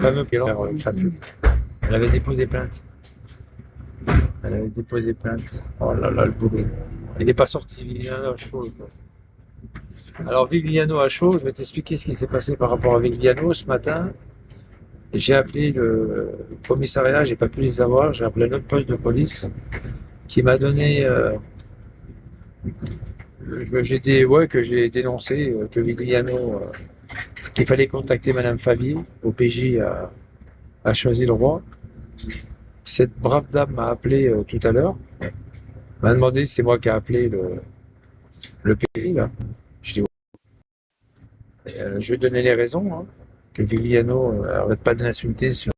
fameux crapule. Elle avait déposé plainte. Elle avait déposé plainte. Oh là là, le boulot. Il n'est pas sorti, Vigliano à chaud. Quoi. Alors, Vigliano à chaud, je vais t'expliquer ce qui s'est passé par rapport à Vigliano ce matin. J'ai appelé le commissariat, j'ai pas pu les avoir. J'ai appelé notre poste de police qui m'a donné. Que j'ai dénoncé que Vigliano, qu'il fallait contacter Madame Favier au PJ à Choisy-le-Roi. Cette brave dame m'a appelé tout à l'heure, m'a demandé si c'est moi qui ai appelé le PJ là. Je dis, je vais donner les raisons, hein, que Vigliano arrête pas de l'insulter sur.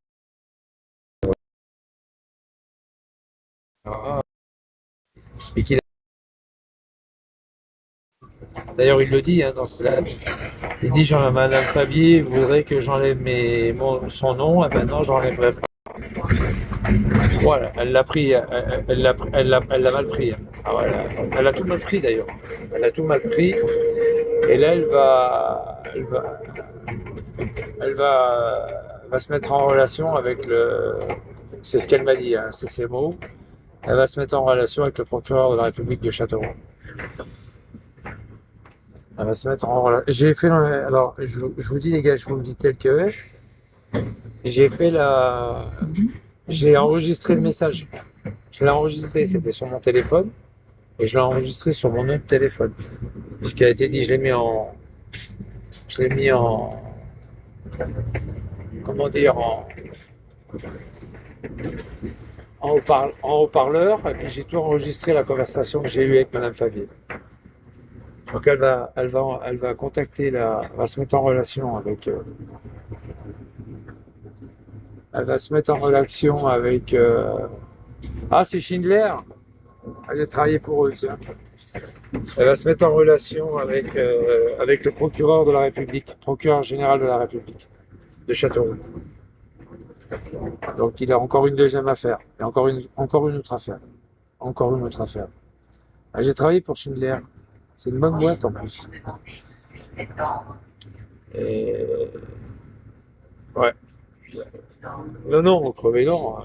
Et qu'il D'ailleurs, il le dit hein, dans ce live. Il dit Madame Favier voudrait que j'enlève son nom, et maintenant j'enlèverai pas. Voilà, elle l'a pris, elle l'a mal pris. Hein. Ah, voilà. Elle a tout mal pris d'ailleurs. Elle a tout mal pris. Et là, elle va se mettre en relation avec le. C'est ce qu'elle m'a dit, hein, c'est ses mots. Elle va se mettre en relation avec le procureur de la République de Châteauroux. Elle va se mettre en relation. J'ai fait. Alors, je vous dis les gars, je vous le dis tel que est. J'ai fait la. J'ai enregistré le message. Je l'ai enregistré, c'était sur mon téléphone. Et je l'ai enregistré sur mon autre téléphone. Ce qui a été dit, je l'ai mis en. Je l'ai mis en. Comment dire, en haut-parleur, et puis j'ai tout enregistré la conversation que j'ai eue avec Madame Favier. Donc elle va contacter va se mettre en relation avec. Elle va se mettre en relation avec. Ah, c'est Schindler. J'ai travaillé pour eux, tiens. Elle va se mettre en relation avec le procureur de la République, procureur général de la République de Châteauroux. Donc il a encore une deuxième affaire, et encore une autre affaire, encore une autre affaire. Ah, j'ai travaillé pour Schindler, c'est une bonne boîte en plus. Et ouais. Non, non, crever non.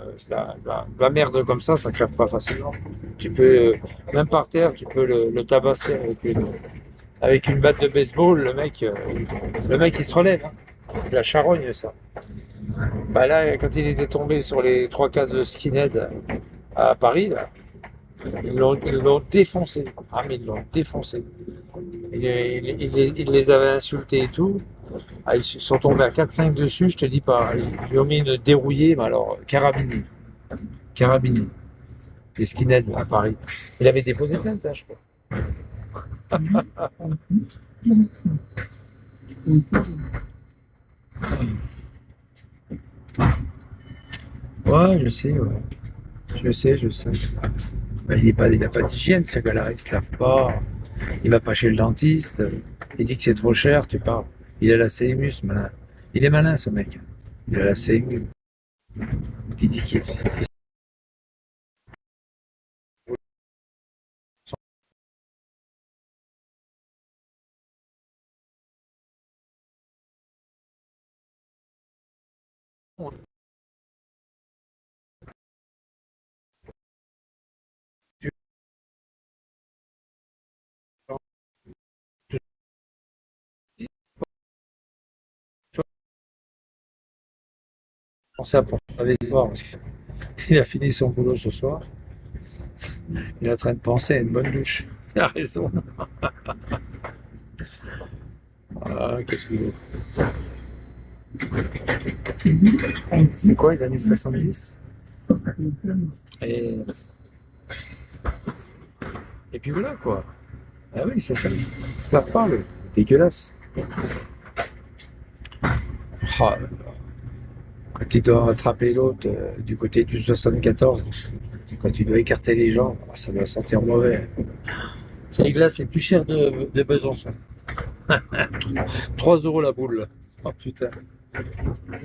La merde comme ça crève pas facilement. Tu peux, même par terre, tu peux le tabasser avec une batte de baseball. Le mec il se relève. Hein. La charogne, ça. Bah là, quand il était tombé sur les 3 cas de skinhead à Paris, là, ils l'ont défoncé. Ah, mais ils l'ont défoncé. Il les avait insultés et tout. Ah, ils sont tombés à 4-5 dessus, je te dis pas. Ils lui ont mis une dérouillée, mais alors, carabinée. Carabinée. Les skinheads à Paris. Il avait déposé plainte, hein, je crois. Ouais, je sais, ouais. Je sais. Ben, il n'a pas d'hygiène, ce gars-là. Il se lave pas. Il va pas chez le dentiste. Il dit que c'est trop cher, tu parles. Il a la CMU, ce malin. Il est malin, ce mec. Il a la CMU. Il dit qu'il est. Ça pour faire des efforts. Il a fini son boulot ce soir. Il est en train de penser à une bonne douche. Il a raison. Ah, qu'est-ce qu'il veut. C'est quoi les années 70? Et, et puis voilà quoi. Ah oui, c'est ça. Ça parle. Dégueulasse. Oh, quand il doit attraper l'autre du côté du 74, quand il doit écarter les gens, ça doit sentir mauvais. C'est les glaces les plus chères de Besançon. 3 euros la boule. Oh putain.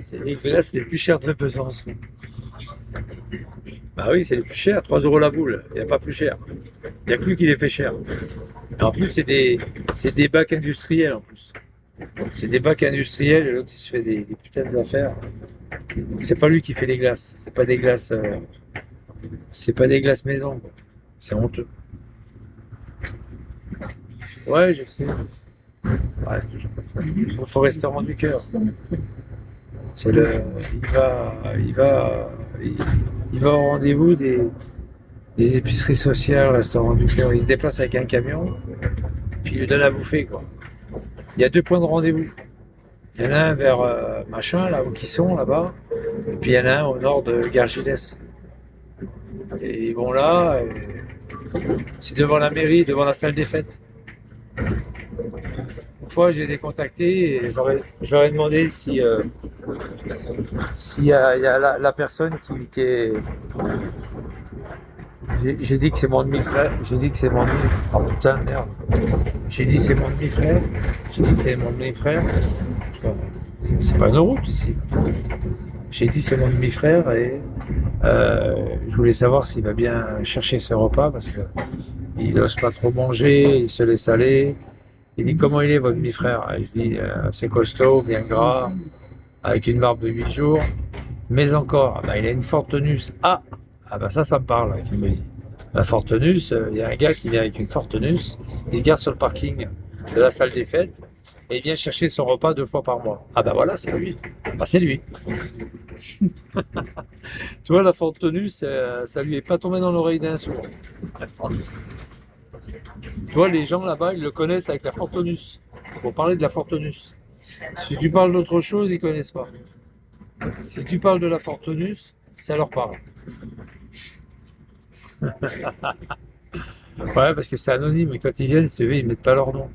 C'est les glaces les plus chères de Besançon. Bah oui, c'est les plus chers, 3 euros la boule. Il n'y a pas plus cher. Il n'y a que lui qui les fait cher. Et en plus, c'est des bacs industriels en plus. C'est des bacs industriels et l'autre il se fait des putains d'affaires. C'est pas lui qui fait les glaces. C'est pas des glaces maison, quoi. C'est honteux. Ouais, je sais. Ouais, c'est toujours comme ça. Au faux restaurant du cœur. C'est le, il, il va au rendez-vous des épiceries sociales, restaurant du cœur. Il se déplace avec un camion, puis il lui donne à bouffer, quoi. Il y a 2 points de rendez-vous. Il y en a un vers machin, là où ils sont, là-bas. Et puis il y en a un au nord de Gargilès. Et ils vont là, et c'est devant la mairie, devant la salle des fêtes. Une fois, j'ai été contacté et je leur ai demandé si s'il y a la personne qui est. J'ai dit que c'est mon demi-frère. J'ai dit que c'est mon demi. Oh putain, merde. J'ai dit que c'est mon demi-frère. J'ai dit que c'est mon demi-frère. C'est pas une route ici. J'ai dit que c'est mon demi-frère et je voulais savoir s'il va bien chercher ses repas parce que il n'ose pas trop manger, il se laisse aller. Il dit comment il est votre demi-frère? Je dis c'est costaud, bien gras, avec une barbe de 8 jours, mais encore, ah ben, il a une Fortenus. Ah ben ça me parle, qu'il me dit. La Fortenus, il y a un gars qui vient avec une Fortenus, il se garde sur le parking de la salle des fêtes et il vient chercher son repas 2 fois par mois. Ah ben voilà, c'est lui. Bah c'est lui. Tu vois, la Fortenus, ça lui est pas tombé dans l'oreille d'un sourd. Tu vois, les gens là-bas, ils le connaissent avec la Fortenus. Il faut parler de la Fortenus. Si tu parles d'autre chose, ils connaissent pas. Si tu parles de la Fortenus, ça leur parle. Ouais, parce que c'est anonyme. Et quand ils viennent, si tu veux, ils mettent pas leur nom.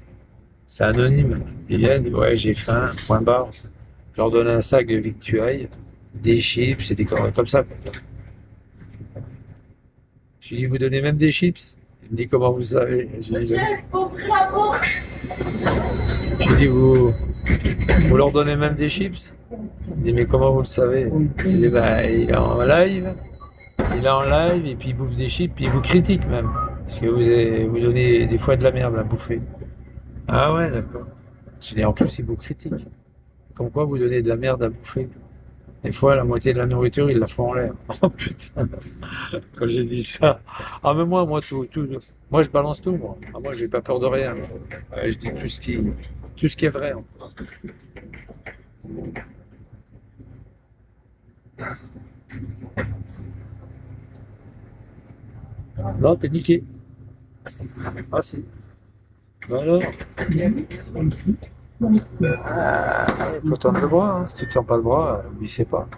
C'est anonyme. Ils viennent, ils disent, ouais, j'ai faim, point barre. Je leur donne un sac de victuailles, des chips et des conneries comme ça. Je lui dis, vous donnez même des chips? Il me dit, comment vous savez? Monsieur, il faut ouvrir la porte. Je lui dis, vous leur donnez même des chips? Il me dit, mais comment vous le savez? Je lui dis, bah, il est en live. Il est en live et puis il bouffe des chips, puis il vous critique même. Parce que vous donnez des fois de la merde à bouffer. Ah ouais, d'accord. Je dis, en plus, il vous critique. Comme quoi vous donnez de la merde à bouffer. Des fois, la moitié de la nourriture, ils la font en l'air. Oh putain, quand j'ai dit ça. Ah, mais moi, moi, je balance tout, moi. Ah, moi, j'ai pas peur de rien. Je dis tout ce qui est vrai. En plus. Non, t'es niqué. Ah, si. Non, non. Il faut tendre le bras. Hein. Si tu tends pas le bras, lui, c'est pas.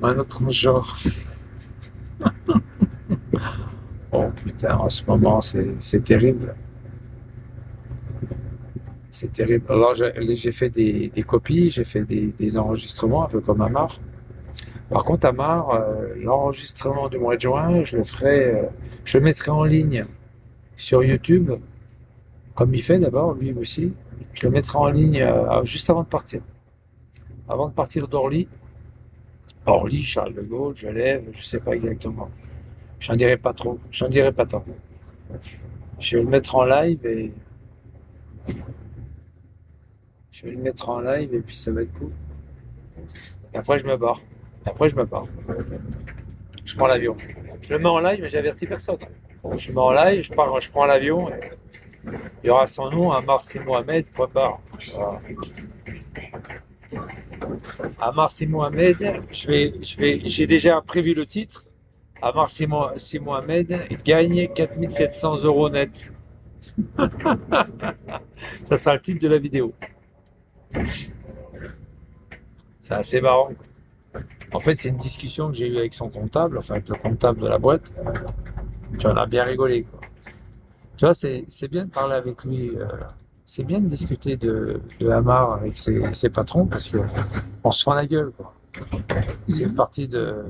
Un autre genre. Oh putain, en ce moment, c'est terrible. C'est terrible. Alors, j'ai fait des copies, j'ai fait des enregistrements, un peu comme Amar. Par contre, Amar, l'enregistrement du mois de juin, je le mettrai en ligne sur YouTube, comme il fait d'abord, lui aussi. Je le mettrai en ligne juste avant de partir. Avant de partir d'Orly. Orly, Charles de Gaulle, Genève, je ne sais pas exactement. J'en dirai pas trop, j'en dirai pas tant. Je vais le mettre en live et puis ça va être cool. Et après je me barre. Je prends l'avion. Je le mets en live mais j'avertis personne. Je le mets en live, je prends l'avion. Et il y aura son nom, Amar Si Mohamed, point barre. Voilà. Amar Si Mohamed, j'ai déjà prévu le titre. Amar Si Mohamed gagne 4 700 € net. Ça sera le titre de la vidéo. C'est assez marrant. En fait, c'est une discussion que j'ai eue avec son comptable, enfin avec le comptable de la boîte. Puis on a bien rigolé, quoi. Tu vois, c'est bien de parler avec lui. C'est bien de discuter de Amar avec ses patrons parce que on se fend la gueule, quoi. C'est une partie de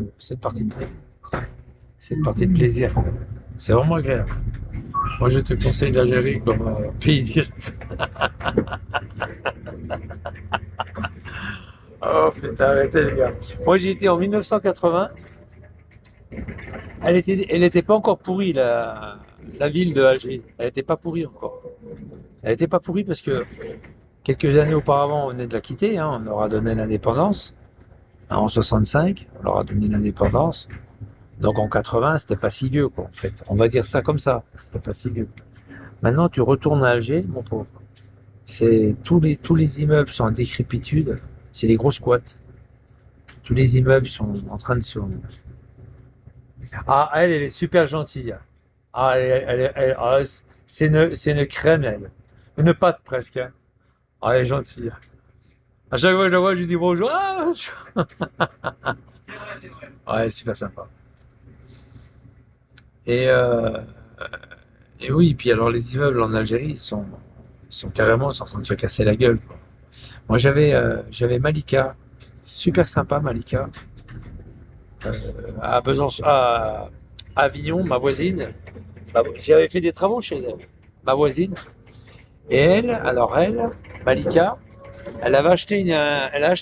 plaisir. C'est vraiment agréable. Moi, je te conseille l'Algérie comme payiste. Oh putain, arrêtez les gars. Moi, j'y étais en 1980. Elle était pas encore pourrie, la ville de Alger. Elle n'était pas pourrie encore. Elle n'était pas pourrie parce que quelques années auparavant, on venait de la quitter, hein, on leur a donné l'indépendance. Hein, en 65, on leur a donné l'indépendance. Donc en 80, c'était pas si vieux, quoi, en fait. On va dire ça comme ça, c'était pas si vieux. Maintenant, tu retournes à Alger, mon pauvre. C'est tous les immeubles sont en décrépitude. C'est des gros squats. Tous les immeubles sont en train de se. Ah, elle est super gentille. Ah, c'est une crème, elle. Une pâte presque, hein. Ah, elle est gentille. À chaque fois que je la vois, je lui dis bonjour. Ah, bonjour. Ouais, elle est super sympa. Et, euh, et oui, puis alors les immeubles en Algérie ils sont carrément ils sont en train de se casser la gueule, quoi. Moi, j'avais Malika, super sympa Malika, euh, à Besançon, à Avignon, ma voisine. J'avais fait des travaux chez elle, ma voisine. Et elle, Malika, elle a acheté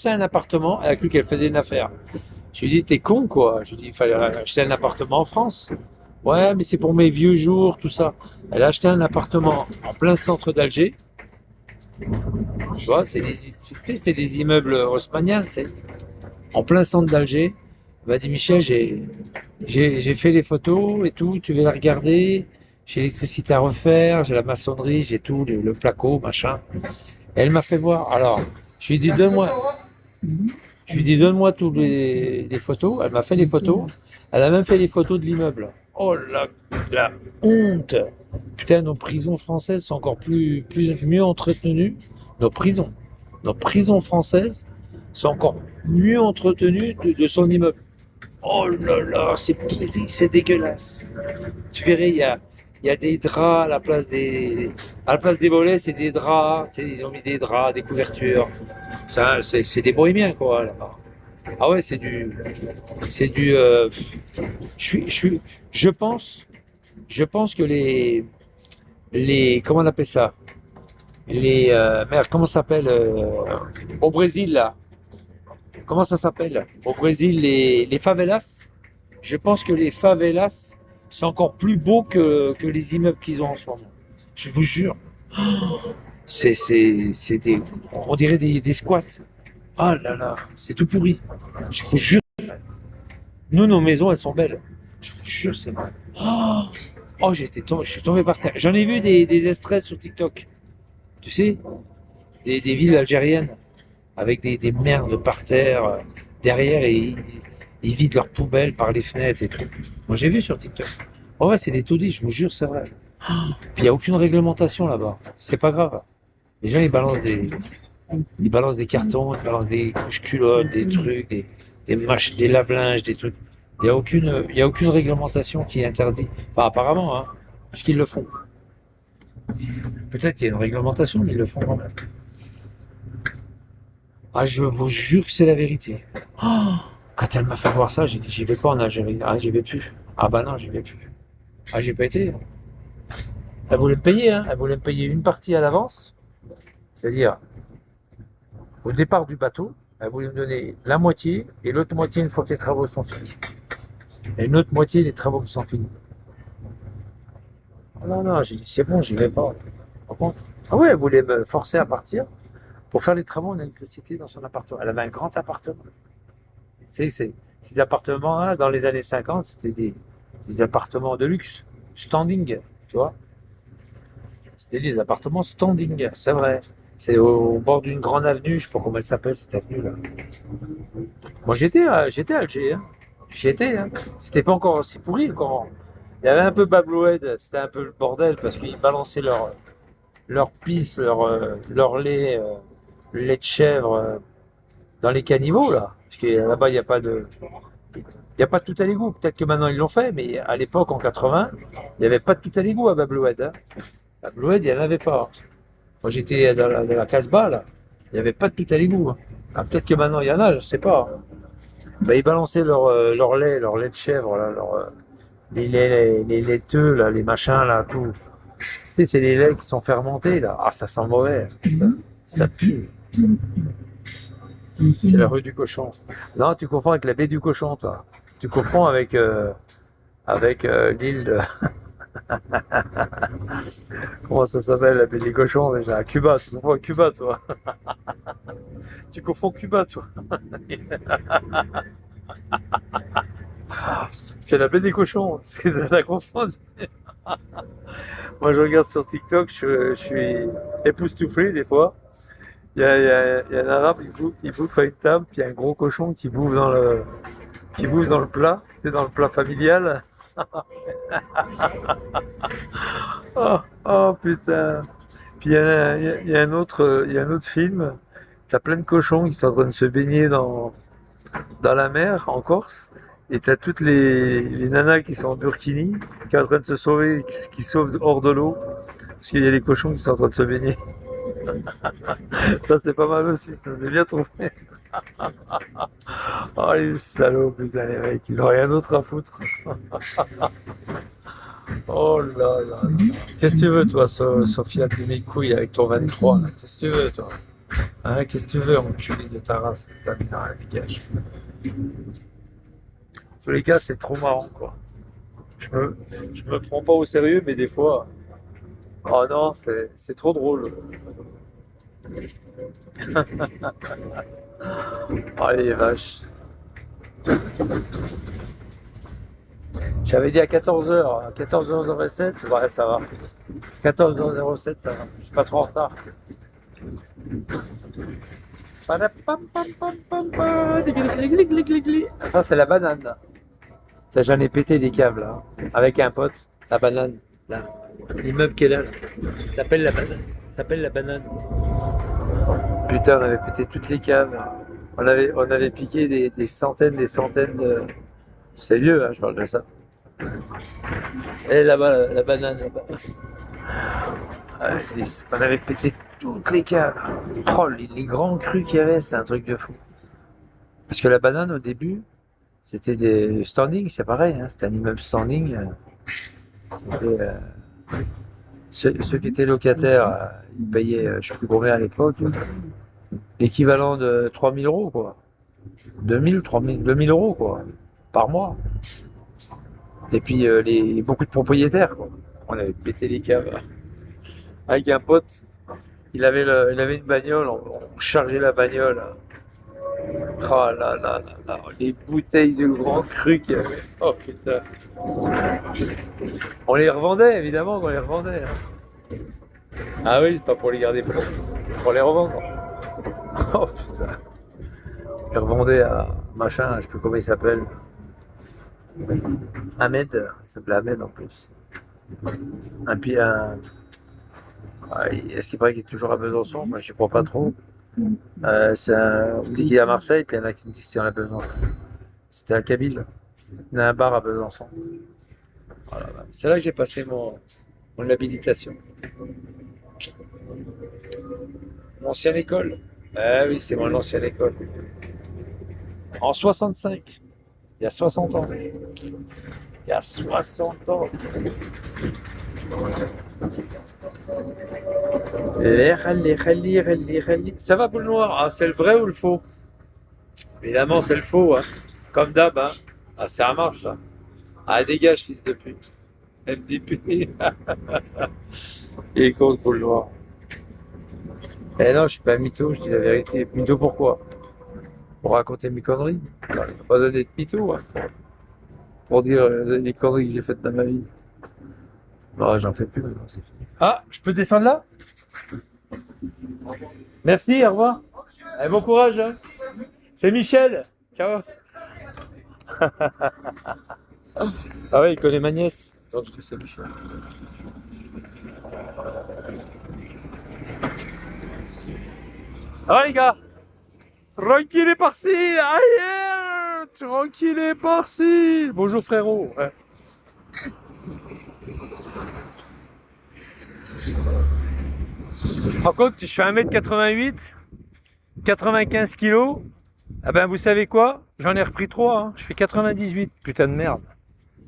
un appartement, elle a cru qu'elle faisait une affaire. Je lui ai dit, t'es con quoi. Je lui ai dit, il fallait acheter un appartement en France. Ouais, mais c'est pour mes vieux jours, tout ça. Elle a acheté un appartement en plein centre d'Alger. Tu vois, c'est des immeubles haussmanniens, c'est en plein centre d'Alger. Elle m'a dit, Michel, j'ai fait les photos et tout, tu veux les regarder. J'ai l'électricité à refaire, j'ai la maçonnerie, j'ai tout, le placo, machin. Elle m'a fait voir. Alors, je lui ai dit, donne-moi tous les photos. Elle m'a fait les photos. Elle a même fait les photos de l'immeuble. Oh la honte! Putain, nos prisons françaises sont encore mieux entretenues. Nos prisons. Nos prisons françaises sont encore mieux entretenues de son immeuble. Oh là là, c'est pourri, c'est dégueulasse. Tu verrais, il y a des draps à la place des volets, c'est des draps. Tu sais, ils ont mis des draps, des couvertures. Ça, c'est des bohémiens, quoi, là-bas. Ah ouais, c'est du. Je suis, je suis, je pense que comment on appelle ça? Merde, comment ça s'appelle au Brésil là? Comment ça s'appelle? Au Brésil, les favelas. Je pense que les favelas sont encore plus beaux que les immeubles qu'ils ont en ce moment. Je vous jure. On dirait des squats. Ah là là, c'est tout pourri. Je vous jure. Nous, nos maisons, elles sont belles. Je vous jure, c'est vrai. Oh, je suis tombé par terre. J'en ai vu des extraits sur TikTok. Tu sais, des villes algériennes avec des merdes par terre derrière et ils vident leurs poubelles par les fenêtres et tout. Moi, j'ai vu sur TikTok. Oh ouais, c'est des taudis, je vous jure, c'est vrai. Puis il n'y a aucune réglementation là-bas. C'est pas grave. Les gens, ils balancent des cartons, ils balancent des couches culottes, des trucs, des lave-linges, des trucs. Il y a aucune réglementation qui est interdite. Enfin, apparemment, hein, parce qu'ils le font. Peut-être qu'il y a une réglementation, mais ils le font quand même. Ah, je vous jure que c'est la vérité. Oh, quand elle m'a fait voir ça, j'ai dit, j'y vais pas en Algérie. Ah, j'y vais plus. Ah bah non, j'y vais plus. Ah, j'ai pas été. Elle voulait me payer, hein. Elle voulait me payer une partie à l'avance. C'est-à-dire, au départ du bateau, elle voulait me donner la moitié et l'autre moitié une fois que les travaux sont finis. Et une autre moitié les travaux qui sont finis. Ah non, non, j'ai dit, c'est bon, j'y vais pas. Par contre, ah ouais, elle voulait me forcer à partir pour faire les travaux en électricité dans son appartement. Elle avait un grand appartement. Ces appartements-là, dans les années 50, c'était des appartements de luxe, standing, tu vois. C'était des appartements standing, c'est vrai. C'est au bord d'une grande avenue, je sais pas comment elle s'appelle cette avenue-là. Moi j'étais à Alger, hein. J'y étais, hein. C'était pas encore aussi pourri encore. Il y avait un peu Babloued, c'était un peu le bordel parce qu'ils balançaient leur pisse, le lait de chèvre dans les caniveaux là. Parce que là-bas il y a pas de tout à l'égout. Peut-être que maintenant ils l'ont fait, mais à l'époque en 80, il n'y avait pas de tout à l'égout à Babloued, hein. Babloued, il n'y en avait pas. Moi j'étais dans la Casbah là, il n'y avait pas de tout à l'égout, hein. Ah, peut-être que maintenant il y en a, je sais pas. Bah, ils balançaient leur lait de chèvre, là, les laiteux, là, les machins, là, tout. Tu sais, c'est les laits qui sont fermentés, là. Ah, ça sent mauvais. Ça pue. C'est la rue du cochon. Non, tu confonds avec la baie du cochon, toi. Tu confonds avec l'île de... Comment ça s'appelle, la baie des cochons déjà? Cuba, tu confonds Cuba, toi. Tu confonds Cuba, toi. C'est la baie des cochons. T'as confondu. Moi, je regarde sur TikTok, je suis époustouflé des fois. Il y a un arabe, il bouffe à une table, puis il y a un gros cochon qui bouffe dans le plat. C'est dans le plat familial. Oh, oh putain. Puis il y a un autre film. T'as plein de cochons qui sont en train de se baigner dans la mer en Corse. Et t'as toutes les nanas qui sont en burkini, qui sont en train de se sauver, qui sauvent hors de l'eau. Parce qu'il y a les cochons qui sont en train de se baigner. Ça, c'est pas mal aussi, ça, c'est bien trouvé. Oh, les salauds, putain, les mecs, ils ont rien d'autre à foutre. Oh là là là. Qu'est-ce que tu veux, toi, Sophia de mes couilles avec ton 23 là? Qu'est-ce que tu veux, toi? Hein, qu'est-ce que tu veux, enculé de ta race? Ta mère, dégage. En tous les cas, c'est trop marrant, quoi. Je me prends pas au sérieux, mais des fois, oh non, c'est trop drôle. Oh les vaches. J'avais dit à 14h, à 14h07, ouais, ça va. 14h07, ça va. Je suis pas trop en retard. Ça, c'est la banane, là. Ça, j'en ai pété des caves, là. Avec un pote. La banane, là. L'immeuble qui est là, là. Ça s'appelle la banane. Ça s'appelle la banane. Putain, on avait pété toutes les caves. On avait piqué des centaines de... C'est vieux, hein, je parle de ça. Et là-bas, la banane, là-bas. On avait pété toutes les caves. Oh, les grands crus qu'il y avait, c'était un truc de fou. Parce que la banane, au début, c'était des standing, c'est pareil, hein, c'était un immeuble standing. C'était, ceux qui étaient locataires, ils payaient, je sais plus combien à l'époque, l'équivalent de 3000 euros, quoi. 2000, 3000, 2000 euros, quoi, par mois. Et puis, beaucoup de propriétaires, quoi. On avait pété les caves. Avec un pote, il avait une bagnole, on chargeait la bagnole. Oh là là là là, les bouteilles de grand cru qu'il y avait. Oh putain. On les revendait, évidemment qu'on les revendait. Hein. Ah oui, c'est pas pour les garder pour les revendre. Oh putain. On les revendait à machin, je sais plus comment il s'appelle. Ahmed, il s'appelait Ahmed en plus. Est-ce qu'il paraît qu'il est toujours à Besançon? Moi, je crois pas trop. On dit qu'il est à Marseille, puis il y en a qui me disent qu'il est à Besançon. C'était à Kabyle. Il y a un bar à Besançon. Voilà, c'est là que j'ai passé mon habilitation. Mon ancienne école. Ah oui, c'est mon ancienne école. En 65. Il y a 60 ans. Il y a 60 ans. Ça va, boule noire? Ah, c'est le vrai ou le faux? Évidemment, c'est le faux, hein. Comme d'hab, hein. Ah, ça marche, ça. Ah, dégage, fils de pute. MDP. Il est con, ce boule noire. Eh non, je suis pas mytho, je dis la vérité. Mytho pourquoi? Pour raconter mes conneries. Il n'y a pas donné de mytho, hein. Pour dire les conneries que j'ai faites dans ma vie. Non, j'en fais plus maintenant, c'est fini. Ah, je peux descendre là? Merci, au revoir. Et bon courage. Hein. C'est Michel. Ciao. Ah ouais, il connaît ma nièce. Donc je dis c'est Michel. Ah les gars. Tranquille et par-ci. Aïe. Tranquille et par-ci. Bonjour frérot. Ouais. Par contre, je fais 1m88, 95 kilos. Ah ben, vous savez quoi? J'en ai repris 3. Hein. Je fais 98. Putain de merde.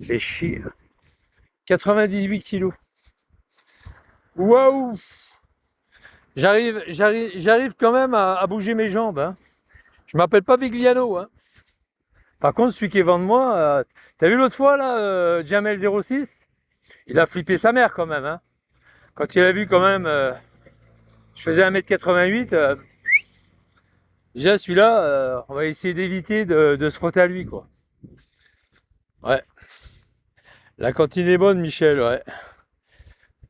Fais chier. 98 kilos. Waouh! J'arrive quand même à bouger mes jambes. Hein. Je m'appelle pas Vigliano. Hein. Par contre, celui qui est devant de moi, t'as vu l'autre fois là, Jamel 06? il a flippé sa mère quand même. Hein. Quand il a vu quand même, je faisais 1m88, déjà celui-là, on va essayer d'éviter de se frotter à lui, quoi. Ouais. La cantine est bonne, Michel, ouais.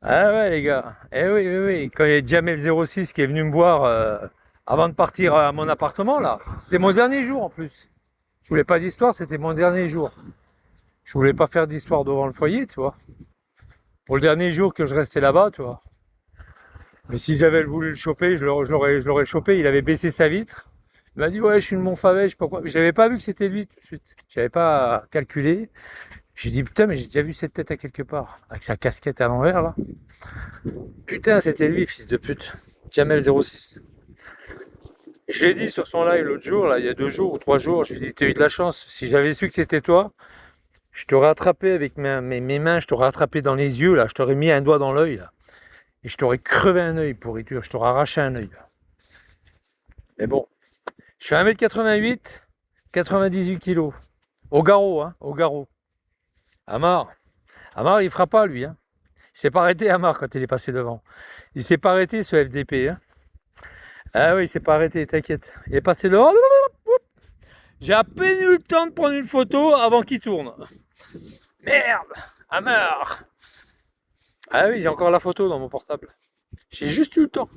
Ah ouais, les gars. Eh oui, oui, oui. Quand il y a Jamel06 qui est venu me voir avant de partir à mon appartement, là, c'était mon dernier jour en plus. Je voulais pas d'histoire, c'était mon dernier jour. Je voulais pas faire d'histoire devant le foyer, tu vois. Pour le dernier jour que je restais là-bas, tu vois. Mais si j'avais voulu le choper, je l'aurais chopé. Il avait baissé sa vitre. Il m'a dit, ouais, je suis de Montfavet, je sais pas quoi. Mais j'avais pas vu que c'était lui tout de suite. J'avais pas calculé. J'ai dit, putain, mais j'ai déjà vu cette tête à quelque part. Avec sa casquette à l'envers, là. Putain, c'était lui, fils de pute. Jamel06. Je l'ai dit sur son live l'autre jour, là, il y a 2 jours ou 3 jours. J'ai dit, t'as eu de la chance. Si j'avais su que c'était toi, je t'aurais attrapé avec mes mains, je t'aurais attrapé dans les yeux, là. Je t'aurais mis un doigt dans l'œil, là. Et je t'aurais crevé un œil, pourriture. Je t'aurais arraché un œil, là. Mais bon. Je fais 1m88, 98 kilos. Au garrot, hein, au garrot. Amar. Amar, il fera pas, lui, hein. Il s'est pas arrêté, Amar, quand il est passé devant. Il s'est pas arrêté, ce FDP, hein. Ah oui, il s'est pas arrêté, t'inquiète. Il est passé devant. J'ai à peine eu le temps de prendre une photo avant qu'il tourne. Merde, Amar. Ah oui, j'ai encore la photo dans mon portable. J'ai juste eu le temps.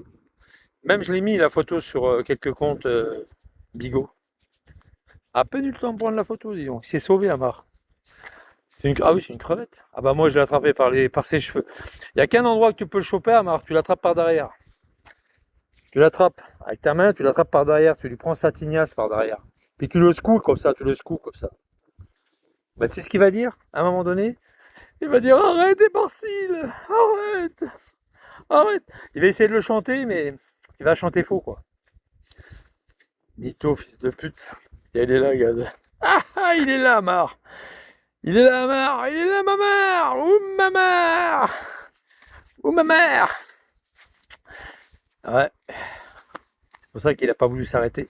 Même je l'ai mis, la photo, sur quelques comptes Bigot. À peine eu le temps de prendre la photo, dis donc. Il s'est sauvé, Amar. Ah oui, c'est une crevette. Ah bah moi, je l'ai attrapé par ses cheveux. Il n'y a qu'un endroit que tu peux le choper, Amar. Tu l'attrapes par derrière. Tu l'attrapes avec ta main, tu l'attrapes par derrière. Tu lui prends sa tignasse par derrière. Puis tu le secoues comme ça, tu le secoues comme ça. Bah tu sais ce qu'il va dire, à un moment donné? Il va dire, arrête, Éparcile, arrête, arrête. Il va essayer de le chanter, mais il va chanter faux, quoi. Mytho, fils de pute. Il est là, regarde. Ah, il est là, Amar. Il est là, Amar. Il est là, ma mère. Où ma mère? Où ma mère? Ouais. C'est pour ça qu'il n'a pas voulu s'arrêter.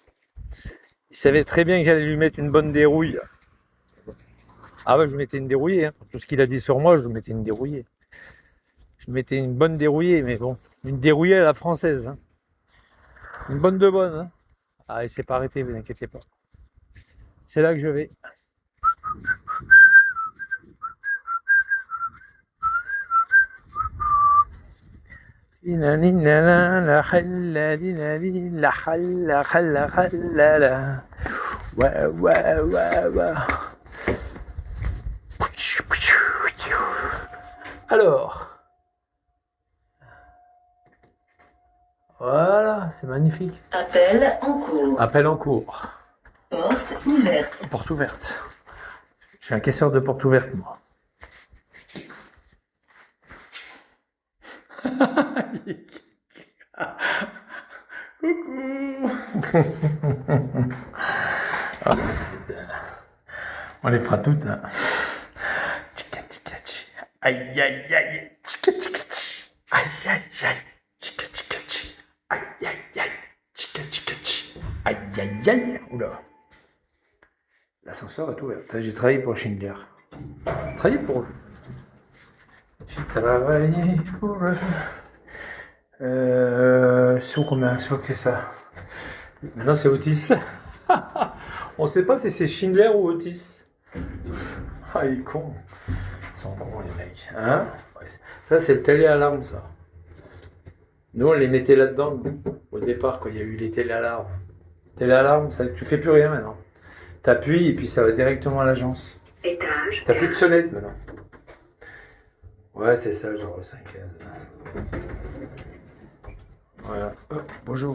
Il savait très bien que j'allais lui mettre une bonne dérouille. Ah ouais, je lui mettais une dérouillée. Hein. Tout ce qu'il a dit sur moi, je lui mettais une dérouillée. Je lui mettais une bonne dérouillée, mais bon, une dérouillée à la française. Hein. Une bonne de bonne. Hein. Ah, il s'est pas arrêté, vous inquiétez pas. C'est là que je vais. Ouais, ouais, ouais, ouais. Alors, voilà, c'est magnifique. Appel en cours. Appel en cours. Porte ouverte. Porte ouverte. Je suis un caisseur de porte ouverte, moi. Coucou. Ah, on les fera toutes. Hein. Aïe aïe aïe. Tchika tchika tchi. Aïe aïe aïe. Tchika tchika tchi. Aïe aïe aïe. Tchika tchika tchi. Aïe aïe aïe. Oula. L'ascenseur est ouvert. J'ai travaillé pour Schindler. Travaillé pour eux. J'ai travaillé pour eux. Sur combien? Sur que ça? Maintenant c'est Otis. On sait pas si c'est Schindler ou Otis. Ah, il est con. Ils sont cons les mecs. Hein? Ça c'est le téléalarme ça. Nous on les mettait là-dedans au départ quand il y a eu les téléalarmes. Téléalarme, ça, tu fais plus rien maintenant. T'appuies et puis ça va directement à l'agence. Étage. T'as plus de sonnette maintenant. Ouais c'est ça, genre 5. Voilà. Oh, bonjour.